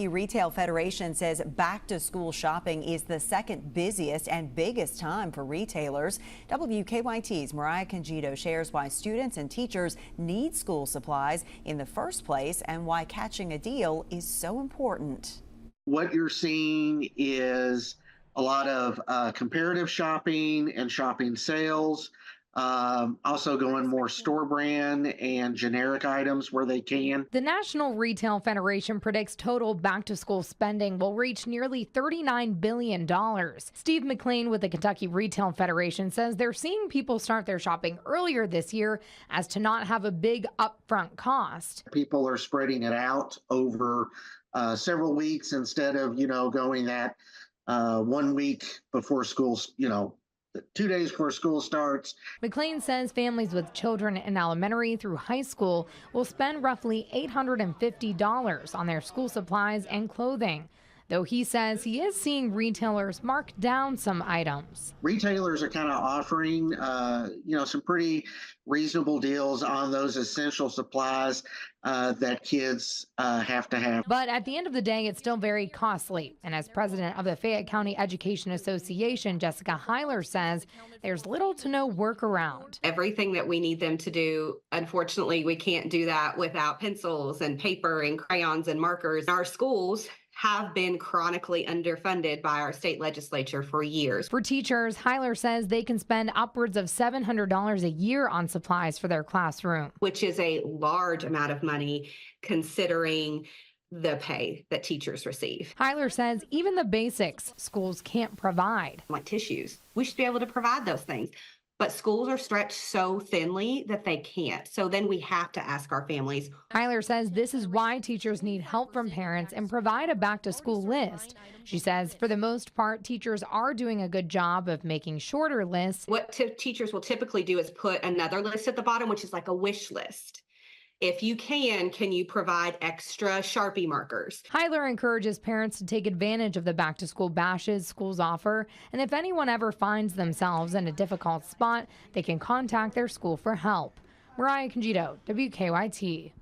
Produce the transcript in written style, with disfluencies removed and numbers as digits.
The Retail Federation says back-to-school shopping is the second busiest and biggest time for retailers. WKYT's Mariah Conjito shares why students and teachers need school supplies in the first place and why catching a deal is so important. What you're seeing is a lot of comparative shopping and shopping sales. Also going more store brand and generic items where they can. The National Retail Federation predicts total back-to-school spending will reach nearly $39 billion. Steve McLean with the Kentucky Retail Federation says they're seeing people start their shopping earlier this year as to not have a big upfront cost. People are spreading it out over several weeks instead of, going that 1 week before school, 2 days before school starts. McLean says families with children in elementary through high school will spend roughly $850 on their school supplies and clothing, though he says he is seeing retailers mark down some items. Retailers are kind of offering, some pretty reasonable deals on those essential supplies that kids have to have. But at the end of the day, it's still very costly. And as president of the Fayette County Education Association, Jessica Heiler says there's little to no workaround. Everything that we need them to do, unfortunately, we can't do that without pencils and paper and crayons and markers. Our schools have been chronically underfunded by our state legislature for years. For teachers, Heiler says they can spend upwards of $700 a year on supplies for their classroom, which is a large amount of money considering the pay that teachers receive. Heiler says even the basics schools can't provide, like tissues. We should be able to provide those things. But schools are stretched so thinly that they can't. So then we have to ask our families. Heiler says this is why teachers need help from parents and provide a back-to-school list. She says for the most part, teachers are doing a good job of making shorter lists. What teachers will typically do is put another list at the bottom, which is like a wish list. If you can you provide extra Sharpie markers? Heiler encourages parents to take advantage of the back-to-school bashes schools offer, and if anyone ever finds themselves in a difficult spot, they can contact their school for help. Mariah Conjito, WKYT.